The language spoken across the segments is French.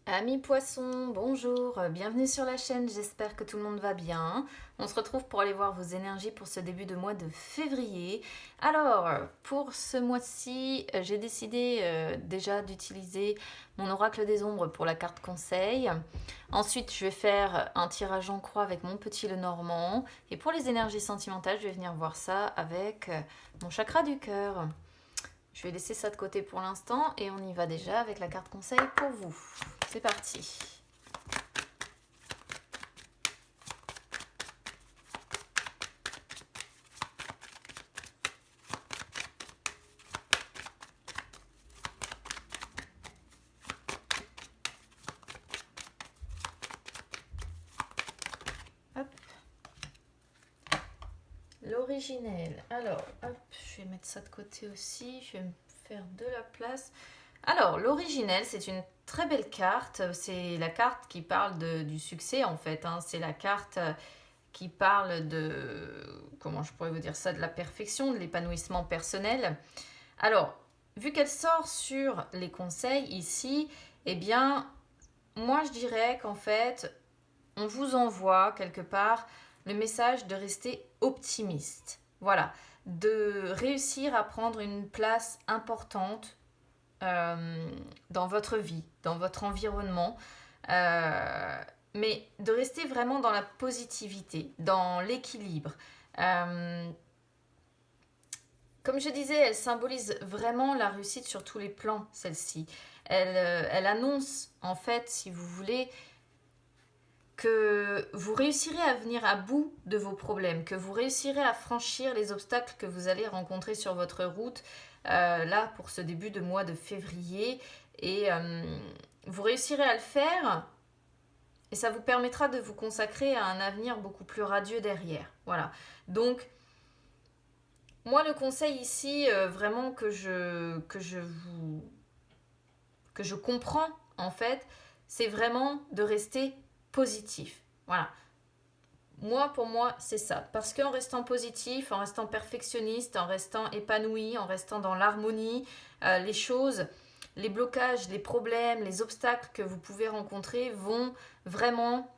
Amis poissons, bonjour, bienvenue sur la chaîne, j'espère que tout le monde va bien. On se retrouve pour aller voir vos énergies pour ce début de mois de février. Alors, pour ce mois-ci, j'ai décidé déjà d'utiliser mon oracle des ombres pour la carte conseil. Ensuite, je vais faire un tirage en croix avec mon petit Lenormand. Et pour les énergies sentimentales, je vais venir voir ça avec mon chakra du cœur. Je vais laisser ça de côté pour l'instant et on y va déjà avec la carte conseil pour vous. C'est parti. Hop. L'originel. Alors, hop, je vais mettre ça de côté aussi. Je vais me faire de la place. Alors, l'originel, c'est une très belle carte. C'est la carte qui parle du succès, en fait. C'est la carte qui parle comment je pourrais vous dire ça, de la perfection, de l'épanouissement personnel. Alors, vu qu'elle sort sur les conseils ici, eh bien, moi je dirais qu'en fait, on vous envoie quelque part le message de rester optimiste. Voilà, de réussir à prendre une place importante dans votre vie, dans votre environnement, euh, mais de rester vraiment dans la positivité, dans l'équilibre. Euh, Comme je disais, elle symbolise vraiment la réussite sur tous les plans, celle-ci. Elle annonce, en fait, si vous voulez, que vous réussirez à venir à bout de vos problèmes, que vous réussirez à franchir les obstacles que vous allez rencontrer sur votre route, là, pour ce début de mois de février. Et vous réussirez à le faire, et ça vous permettra de vous consacrer à un avenir beaucoup plus radieux derrière. Voilà. Donc, moi, le conseil ici, vraiment que je comprends, en fait, c'est vraiment de rester positif. Voilà. Moi, pour moi, c'est ça. Parce qu'en restant positif, en restant perfectionniste, en restant épanoui, en restant dans l'harmonie, les choses, les blocages, les problèmes, les obstacles que vous pouvez rencontrer vont vraiment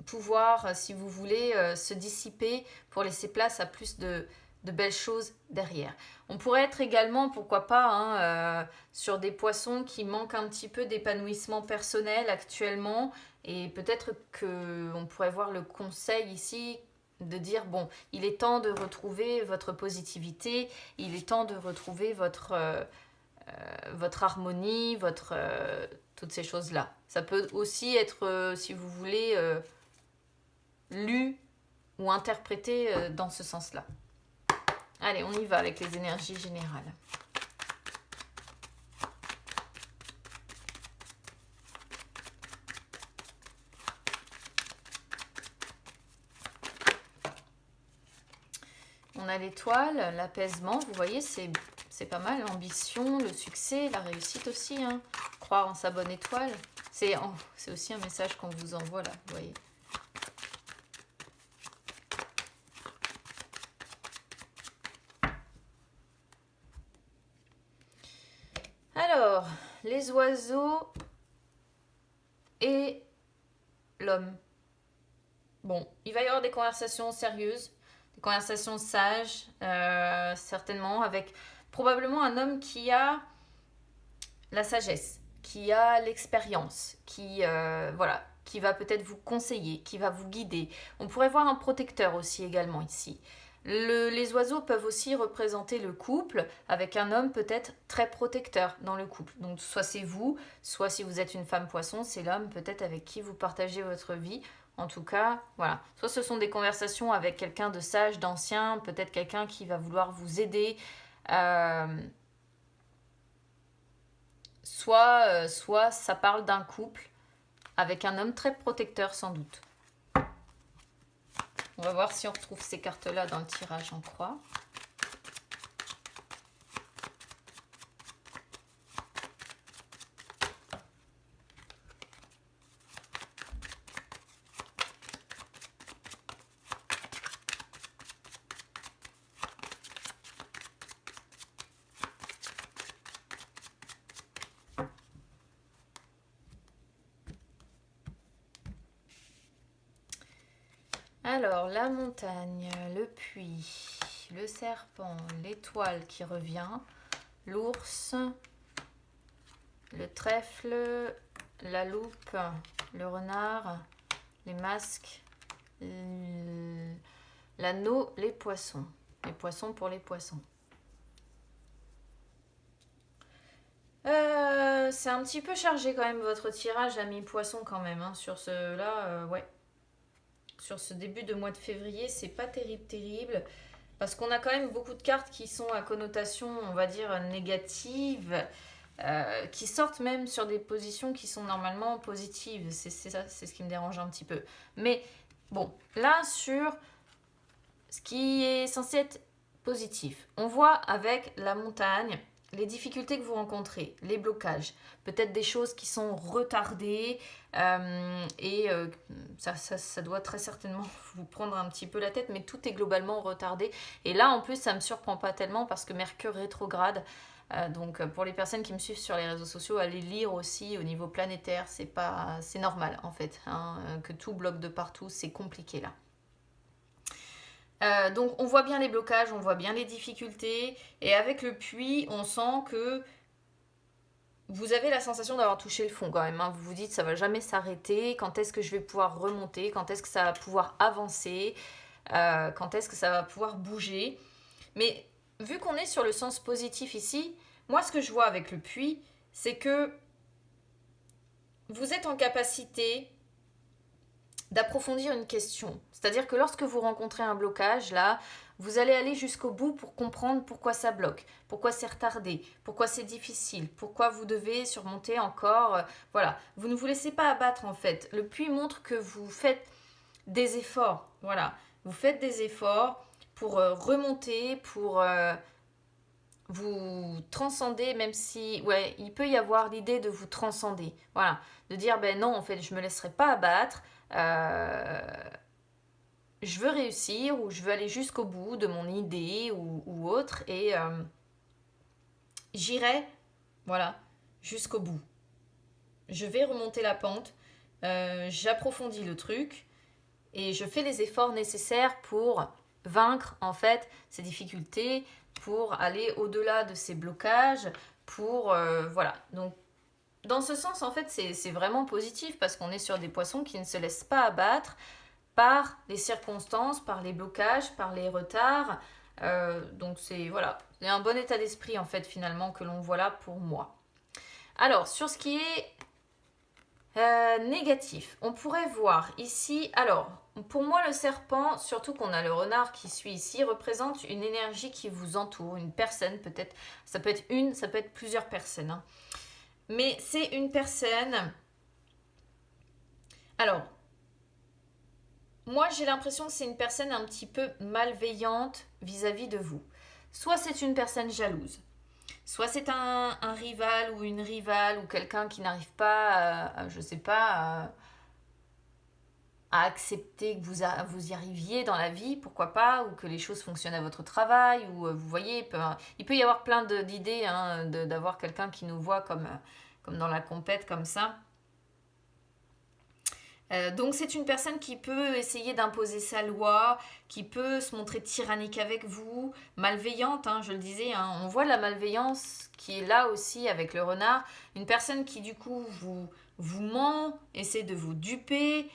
pouvoir, si vous voulez, se dissiper pour laisser place à plus de belles choses derrière. On pourrait être également, pourquoi pas, sur des poissons qui manquent un petit peu d'épanouissement personnel actuellement, et peut-être qu'on pourrait voir le conseil ici de dire, bon, il est temps de retrouver votre positivité, il est temps de retrouver votre harmonie, toutes ces choses-là. Ça peut aussi être, si vous voulez, lu ou interprété dans ce sens-là. Allez, on y va avec les énergies générales. On a l'étoile, l'apaisement, vous voyez, c'est pas mal. L'ambition, le succès, la réussite aussi. Croire en sa bonne étoile. C'est aussi un message qu'on vous envoie là, vous voyez. Alors, les oiseaux et l'homme. Bon, il va y avoir des conversations sérieuses, des conversations sages, certainement, avec probablement un homme qui a la sagesse, qui a l'expérience, voilà, qui va peut-être vous conseiller, qui va vous guider. On pourrait voir un protecteur aussi également ici. Les oiseaux peuvent aussi représenter le couple avec un homme peut-être très protecteur dans le couple. Donc soit c'est vous, soit si vous êtes une femme poisson, c'est l'homme peut-être avec qui vous partagez votre vie. En tout cas, voilà. Soit ce sont des conversations avec quelqu'un de sage, d'ancien, peut-être quelqu'un qui va vouloir vous aider. Euh, soit ça parle d'un couple avec un homme très protecteur sans doute. On va voir si on retrouve ces cartes-là dans le tirage en croix. Alors, la montagne, le puits, le serpent, l'étoile qui revient, l'ours, le trèfle, la loupe, le renard, les masques, l'anneau, les poissons. Les poissons pour les poissons. C'est un petit peu chargé quand même votre tirage, ami poisson quand même. Hein. Sur ce là, ouais. Sur ce début de mois de février, c'est pas terrible. Parce qu'on a quand même beaucoup de cartes qui sont à connotation, on va dire, négative, qui sortent même sur des positions qui sont normalement positives. C'est ça, c'est ce qui me dérange un petit peu. Mais bon, là, sur ce qui est censé être positif, on voit avec la montagne les difficultés que vous rencontrez, les blocages, peut-être des choses qui sont retardées ça doit très certainement vous prendre un petit peu la tête, mais tout est globalement retardé. Et là, en plus, ça ne me surprend pas tellement parce que Mercure rétrograde. Donc, pour les personnes qui me suivent sur les réseaux sociaux, allez lire aussi au niveau planétaire, c'est normal en fait, hein, que tout bloque de partout, c'est compliqué là. Donc on voit bien les blocages, on voit bien les difficultés, et avec le puits, on sent que vous avez la sensation d'avoir touché le fond quand même. Hein. Vous vous dites ça va jamais s'arrêter, quand est-ce que je vais pouvoir remonter, quand est-ce que ça va pouvoir avancer, quand est-ce que ça va pouvoir bouger. Mais vu qu'on est sur le sens positif ici, moi ce que je vois avec le puits, c'est que vous êtes en capacité d'approfondir une question. C'est-à-dire que lorsque vous rencontrez un blocage, là, vous allez aller jusqu'au bout pour comprendre pourquoi ça bloque, pourquoi c'est retardé, pourquoi c'est difficile, pourquoi vous devez surmonter encore. Voilà, vous ne vous laissez pas abattre en fait. Le puits montre que vous faites des efforts. Voilà, vous faites des efforts pour remonter, pour vous transcender, même si, ouais, il peut y avoir l'idée de vous transcender. Voilà, de dire, ben non, en fait, je ne me laisserai pas abattre. Je veux réussir ou je veux aller jusqu'au bout de mon idée ou autre et j'irai, voilà, jusqu'au bout. Je vais remonter la pente, j'approfondis le truc et je fais les efforts nécessaires pour vaincre en fait ces difficultés, pour aller au-delà de ces blocages, pour voilà. Donc dans ce sens, en fait, c'est vraiment positif parce qu'on est sur des poissons qui ne se laissent pas abattre par les circonstances, par les blocages, par les retards. Donc c'est voilà, c'est un bon état d'esprit en fait finalement que l'on voit là pour moi. Alors sur ce qui est négatif, on pourrait voir ici, alors pour moi le serpent, surtout qu'on a le renard qui suit ici, représente une énergie qui vous entoure, une personne peut-être, ça peut être une, ça peut être plusieurs personnes. Hein. Mais c'est une personne. Alors, moi j'ai l'impression que c'est une personne un petit peu malveillante vis-à-vis de vous. Soit c'est une personne jalouse, soit c'est un rival ou une rivale ou quelqu'un qui n'arrive pas, je sais pas, à accepter que vous y arriviez dans la vie, pourquoi pas, ou que les choses fonctionnent à votre travail, ou vous voyez, il peut y avoir plein d'idées hein, d'avoir quelqu'un qui nous voit comme dans la compète, comme ça. Donc c'est une personne qui peut essayer d'imposer sa loi, qui peut se montrer tyrannique avec vous, malveillante, hein, je le disais, hein. On voit la malveillance qui est là aussi avec le renard, une personne qui du coup vous ment, essaie de vous duper,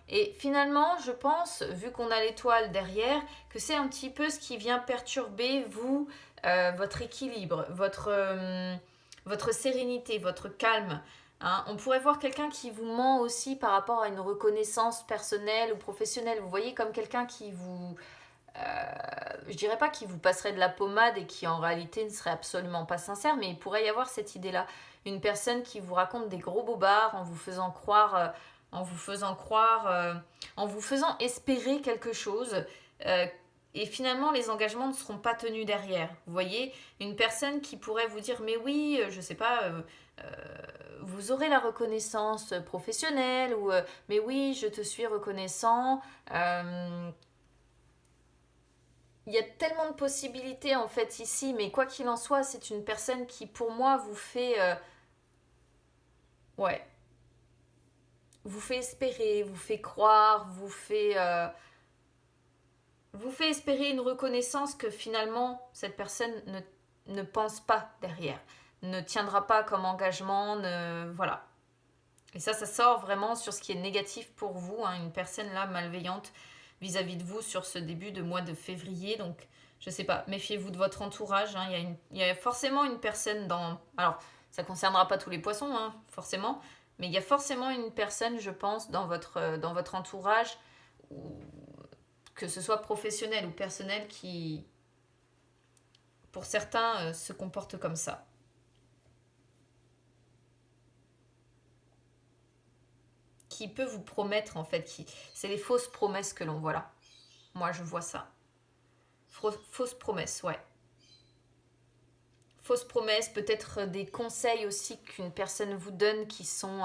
et finalement je pense, vu qu'on a l'étoile derrière, que c'est un petit peu ce qui vient perturber vous, votre équilibre, votre sérénité, votre calme. Hein, on pourrait voir quelqu'un qui vous ment aussi par rapport à une reconnaissance personnelle ou professionnelle. Vous voyez comme quelqu'un qui vous... je dirais pas qui vous passerait de la pommade et qui en réalité ne serait absolument pas sincère, mais il pourrait y avoir cette idée-là. Une personne qui vous raconte des gros bobards en vous faisant croire... en vous faisant espérer quelque chose et finalement les engagements ne seront pas tenus derrière. Vous voyez, une personne qui pourrait vous dire mais oui, je sais pas, vous aurez la reconnaissance professionnelle ou mais oui, je te suis reconnaissant. Il y a tellement de possibilités en fait ici, mais quoi qu'il en soit, c'est une personne qui pour moi vous fait ouais, vous fait espérer, vous fait croire, vous fait espérer une reconnaissance que finalement cette personne ne pense pas derrière, ne tiendra pas comme engagement, voilà. Et ça sort vraiment sur ce qui est négatif pour vous, hein, une personne là malveillante vis-à-vis de vous sur ce début de mois de février. Donc, je sais pas, méfiez-vous de votre entourage. Hein, il y a forcément une personne dans... Alors, ça ne concernera pas tous les poissons, hein, forcément, mais il y a forcément une personne, je pense, dans votre entourage, que ce soit professionnel ou personnel, qui, pour certains, se comporte comme ça. Qui peut vous promettre, en fait, c'est les fausses promesses que l'on voit là. Moi, je vois ça. Fausses promesses, ouais. Fausses promesses, peut-être des conseils aussi qu'une personne vous donne qui sont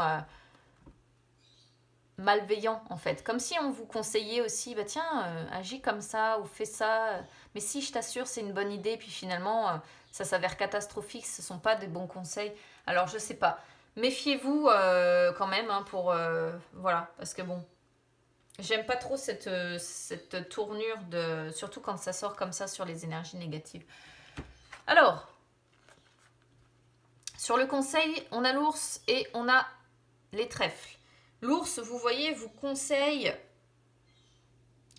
malveillants, en fait. Comme si on vous conseillait aussi, bah tiens, agis comme ça ou fais ça. Mais si, je t'assure, c'est une bonne idée, puis finalement, ça s'avère catastrophique, ce ne sont pas des bons conseils. Alors, je sais pas. Méfiez-vous quand même, hein, voilà, parce que bon, j'aime pas trop cette tournure, surtout quand ça sort comme ça sur les énergies négatives. Alors, sur le conseil, on a l'ours et on a les trèfles. L'ours, vous voyez, vous conseille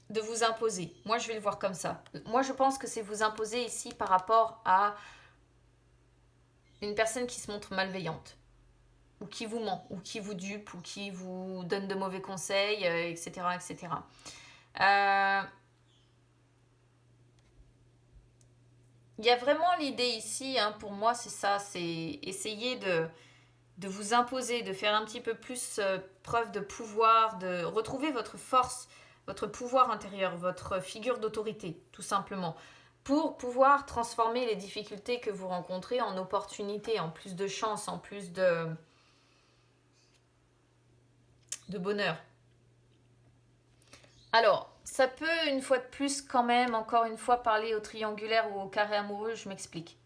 de vous imposer. Moi, je vais le voir comme ça. Moi, je pense que c'est vous imposer ici par rapport à une personne qui se montre malveillante, ou qui vous ment, ou qui vous dupe, ou qui vous donne de mauvais conseils, etc. etc. Il y a vraiment l'idée ici, hein, pour moi, c'est ça, c'est essayer de vous imposer, de faire un petit peu plus preuve de pouvoir, de retrouver votre force, votre pouvoir intérieur, votre figure d'autorité, tout simplement, pour pouvoir transformer les difficultés que vous rencontrez en opportunités, en plus de chance, en plus de bonheur. Alors, ça peut une fois de plus quand même, encore une fois, parler au triangulaire ou au carré amoureux, je m'explique.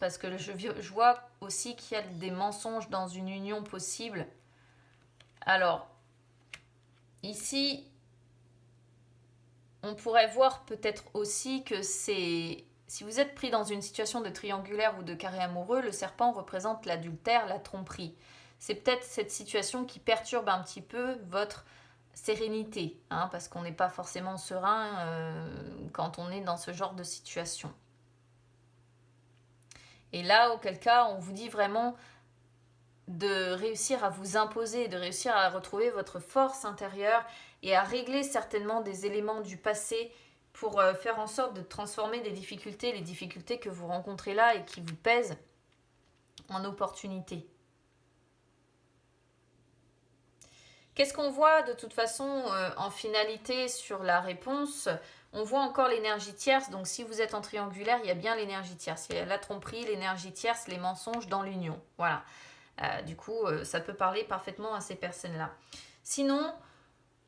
Parce que je vois aussi qu'il y a des mensonges dans une union possible. Alors, ici, on pourrait voir peut-être aussi que c'est... Si vous êtes pris dans une situation de triangulaire ou de carré amoureux, le serpent représente l'adultère, la tromperie. C'est peut-être cette situation qui perturbe un petit peu votre sérénité, hein, parce qu'on n'est pas forcément serein quand on est dans ce genre de situation. Et là, auquel cas, on vous dit vraiment de réussir à vous imposer, de réussir à retrouver votre force intérieure et à régler certainement des éléments du passé pour faire en sorte de transformer les difficultés que vous rencontrez là et qui vous pèsent, en opportunités. Qu'est-ce qu'on voit de toute façon en finalité sur la réponse? On voit encore l'énergie tierce, donc si vous êtes en triangulaire, il y a bien l'énergie tierce. Il y a la tromperie, l'énergie tierce, les mensonges dans l'union. Voilà. Du coup, ça peut parler parfaitement à ces personnes-là. Sinon,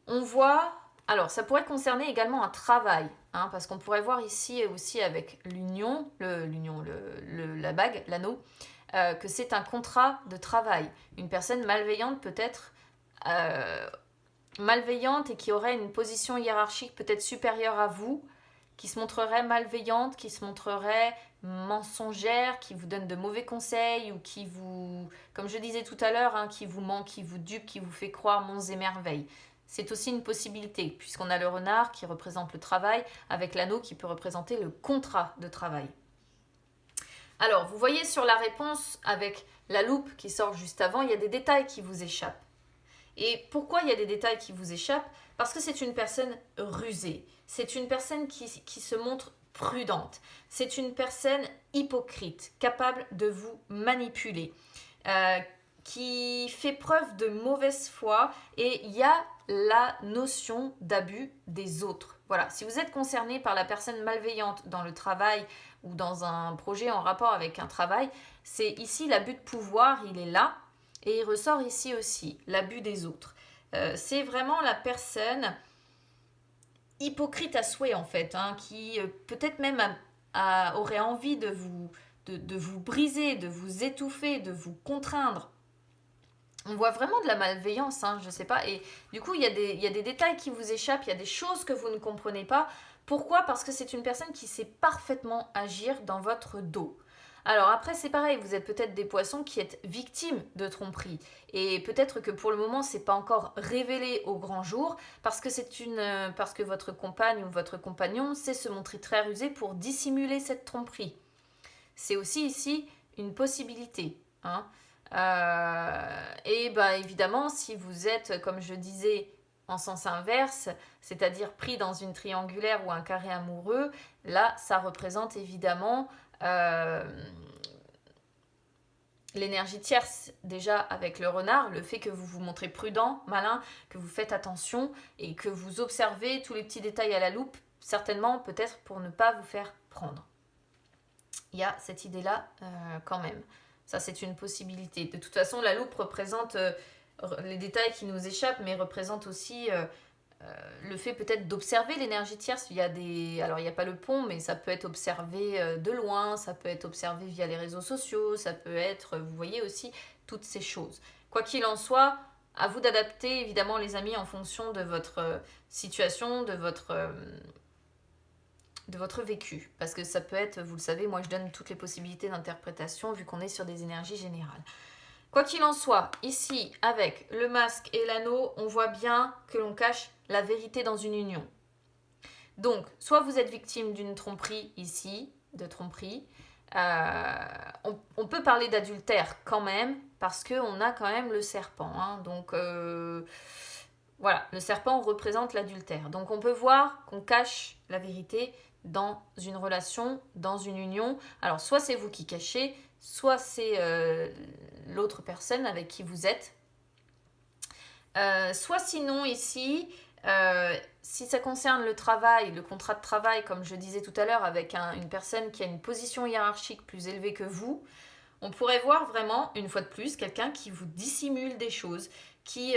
on voit... Alors, ça pourrait concerner également un travail, hein, parce qu'on pourrait voir ici aussi avec l'union, la bague, l'anneau, que c'est un contrat de travail. Une personne malveillante peut être malveillante et qui aurait une position hiérarchique peut-être supérieure à vous, qui se montrerait malveillante, qui se montrerait mensongère, qui vous donne de mauvais conseils ou qui vous, comme je disais tout à l'heure, hein, qui vous ment, qui vous dupe, qui vous fait croire monts et merveilles. C'est aussi une possibilité, puisqu'on a le renard qui représente le travail, avec l'anneau qui peut représenter le contrat de travail. Alors, vous voyez sur la réponse, avec la loupe qui sort juste avant, il y a des détails qui vous échappent. Et pourquoi il y a des détails qui vous échappent? Parce que c'est une personne rusée. C'est une personne qui se montre prudente. C'est une personne hypocrite, capable de vous manipuler, qui fait preuve de mauvaise foi. Et il y a la notion d'abus des autres. Voilà, si vous êtes concerné par la personne malveillante dans le travail ou dans un projet en rapport avec un travail, c'est ici l'abus de pouvoir, il est là. Et il ressort ici aussi l'abus des autres. C'est vraiment la personne hypocrite à souhait en fait, hein, qui peut-être même aurait envie de vous briser, de vous étouffer, de vous contraindre. On voit vraiment de la malveillance, hein, je sais pas. Et du coup, il y a des détails qui vous échappent, il y a des choses que vous ne comprenez pas. Pourquoi? Parce que c'est une personne qui sait parfaitement agir dans votre dos. Alors après, c'est pareil, vous êtes peut-être des poissons qui êtes victimes de tromperie. Et peut-être que pour le moment, c'est pas encore révélé au grand jour, parce que parce que votre compagne ou votre compagnon sait se montrer très rusé pour dissimuler cette tromperie. C'est aussi ici une possibilité, hein. Et bah, évidemment, si vous êtes, comme je disais, en sens inverse, c'est-à-dire pris dans une triangulaire ou un carré amoureux, là, ça représente évidemment euh, l'énergie tierce, déjà avec le renard, le fait que vous vous montrez prudent, malin, que vous faites attention et que vous observez tous les petits détails à la loupe, certainement peut-être pour ne pas vous faire prendre. Il y a cette idée-là quand même. Ça, c'est une possibilité. De toute façon, la loupe représente les détails qui nous échappent, mais représente aussi le fait peut-être d'observer l'énergie tierce. Alors, il n'y a pas le pont, mais ça peut être observé de loin, ça peut être observé via les réseaux sociaux, ça peut être, vous voyez aussi, toutes ces choses. Quoi qu'il en soit, à vous d'adapter, évidemment, les amis, en fonction de votre situation, de votre vécu. Parce que ça peut être, vous le savez, moi je donne toutes les possibilités d'interprétation vu qu'on est sur des énergies générales. Quoi qu'il en soit, ici, avec le masque et l'anneau, on voit bien que l'on cache la vérité dans une union. Donc, soit vous êtes victime d'une tromperie ici, de tromperie, on peut parler d'adultère quand même, parce qu'on a quand même le serpent. Hein, donc, voilà, le serpent représente l'adultère. Donc, on peut voir qu'on cache la vérité dans une relation, dans une union. Alors, soit c'est vous qui cachez, soit c'est l'autre personne avec qui vous êtes. Soit sinon ici, si ça concerne le travail, le contrat de travail, comme je disais tout à l'heure, avec une personne qui a une position hiérarchique plus élevée que vous, on pourrait voir vraiment, une fois de plus, quelqu'un qui vous dissimule des choses, qui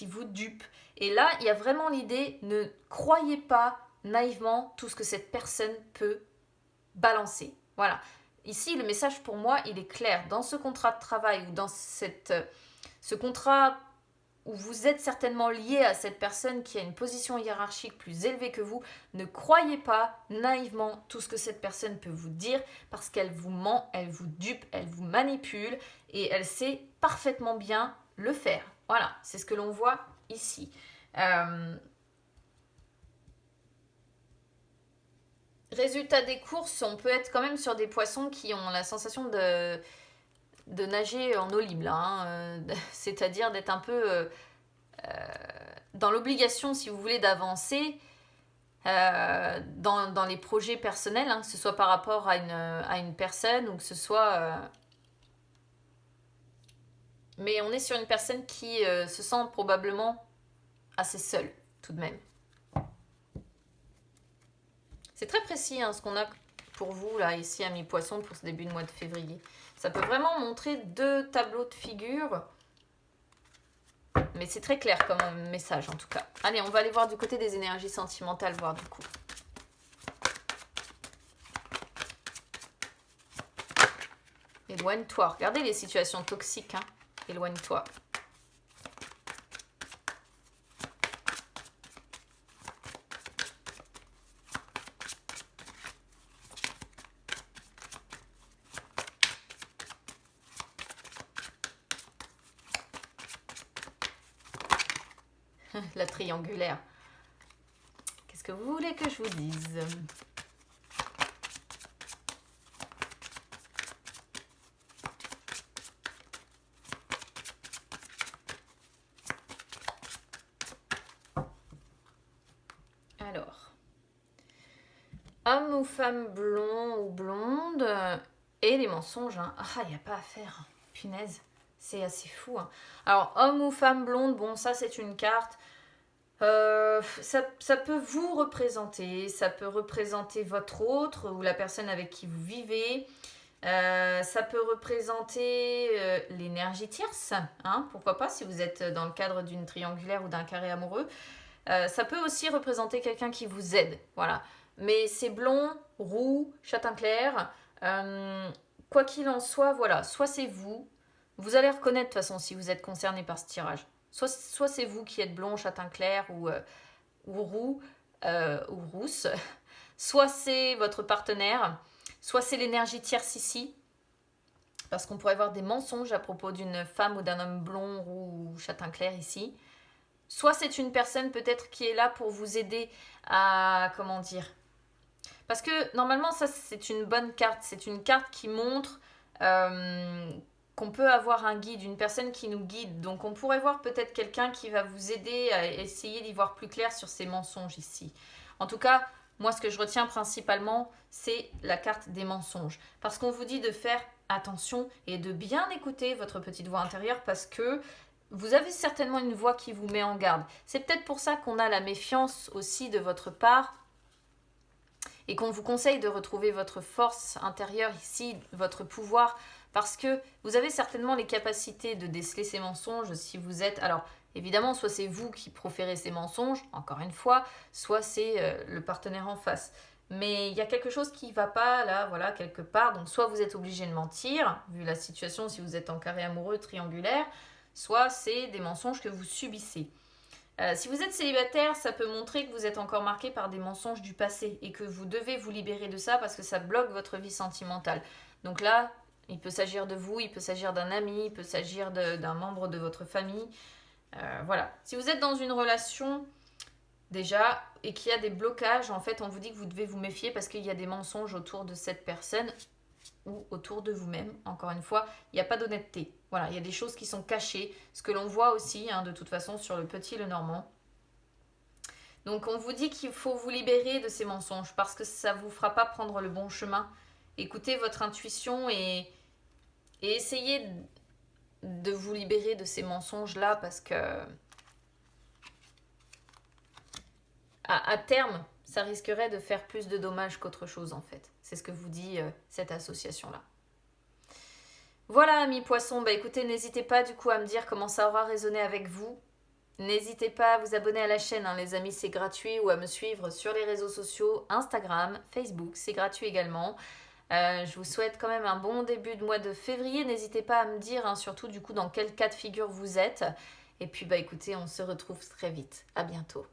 vous dupe. Et là, il y a vraiment l'idée, ne croyez pas naïvement tout ce que cette personne peut balancer. Voilà. Ici, le message pour moi, il est clair. Dans ce contrat de travail ou dans ce contrat où vous êtes certainement lié à cette personne qui a une position hiérarchique plus élevée que vous, ne croyez pas naïvement tout ce que cette personne peut vous dire parce qu'elle vous ment, elle vous dupe, elle vous manipule et elle sait parfaitement bien le faire. Voilà, c'est ce que l'on voit ici. Résultat des courses, on peut être quand même sur des poissons qui ont la sensation de nager en eau libre, hein, c'est-à-dire d'être un peu dans l'obligation, si vous voulez, d'avancer dans les projets personnels, hein, que ce soit par rapport à une personne ou que ce soit... Mais on est sur une personne qui se sent probablement assez seule, tout de même. C'est très précis hein, ce qu'on a pour vous, là, ici, amis poissons, pour ce début de mois de février. Ça peut vraiment montrer deux tableaux de figure. Mais c'est très clair comme message, en tout cas. Allez, on va aller voir du côté des énergies sentimentales, voir du coup. Éloigne-toi. Regardez les situations toxiques. Hein. Éloigne-toi. La triangulaire. Qu'est-ce que vous voulez que je vous dise ? Alors, homme ou femme blond ou blonde, et les mensonges. Hein. Ah, il n'y a pas à faire. Punaise, c'est assez fou. Hein. Alors, homme ou femme blonde, bon, ça c'est une carte. Ça peut vous représenter, ça peut représenter votre autre ou la personne avec qui vous vivez. Ça peut représenter l'énergie tierce, hein, pourquoi pas si vous êtes dans le cadre d'une triangulaire ou d'un carré amoureux. Ça peut aussi représenter quelqu'un qui vous aide, voilà. Mais c'est blond, roux, châtain clair. Quoi qu'il en soit, voilà, soit c'est vous, Vous allez reconnaître de toute façon si vous êtes concerné par ce tirage. Soit c'est vous qui êtes blond, châtain clair ou roux ou rousse, soit c'est votre partenaire, soit c'est l'énergie tierce ici, parce qu'on pourrait voir des mensonges à propos d'une femme ou d'un homme blond, roux ou châtain clair ici. Soit c'est une personne peut-être qui est là pour vous aider à, comment dire, parce que normalement ça c'est une bonne carte, c'est une carte qui montre qu'on peut avoir un guide, une personne qui nous guide. Donc on pourrait voir peut-être quelqu'un qui va vous aider à essayer d'y voir plus clair sur ces mensonges ici. En tout cas, moi ce que je retiens principalement, c'est la carte des mensonges. Parce qu'on vous dit de faire attention et de bien écouter votre petite voix intérieure parce que vous avez certainement une voix qui vous met en garde. C'est peut-être pour ça qu'on a la méfiance aussi de votre part et qu'on vous conseille de retrouver votre force intérieure ici, votre pouvoir, parce que vous avez certainement les capacités de déceler ces mensonges si vous êtes... Alors, évidemment, soit c'est vous qui proférez ces mensonges, encore une fois, soit c'est le partenaire en face. Mais il y a quelque chose qui ne va pas là, voilà, quelque part. Donc, soit vous êtes obligé de mentir, vu la situation, si vous êtes en carré amoureux triangulaire, soit c'est des mensonges que vous subissez. Si vous êtes célibataire, ça peut montrer que vous êtes encore marqué par des mensonges du passé et que vous devez vous libérer de ça parce que ça bloque votre vie sentimentale. Donc là, il peut s'agir de vous, il peut s'agir d'un ami, il peut s'agir d'un membre de votre famille. Voilà. Si vous êtes dans une relation déjà et qu'il y a des blocages, en fait, on vous dit que vous devez vous méfier parce qu'il y a des mensonges autour de cette personne ou autour de vous-même. Encore une fois, il n'y a pas d'honnêteté. Voilà, il y a des choses qui sont cachées, ce que l'on voit aussi, de toute façon, sur le petit Lenormand. Donc on vous dit qu'il faut vous libérer de ces mensonges parce que ça ne vous fera pas prendre le bon chemin. Écoutez votre intuition et essayez de vous libérer de ces mensonges-là parce que à terme, ça risquerait de faire plus de dommages qu'autre chose en fait. C'est ce que vous dit cette association-là. Voilà, amis poissons, écoutez, n'hésitez pas du coup à me dire comment ça aura résonné avec vous. N'hésitez pas à vous abonner à la chaîne, les amis, c'est gratuit, ou à me suivre sur les réseaux sociaux, Instagram, Facebook, c'est gratuit également. Je vous souhaite quand même un bon début de mois de février. N'hésitez pas à me dire, surtout du coup, dans quel cas de figure vous êtes. Et puis, écoutez, on se retrouve très vite. À bientôt.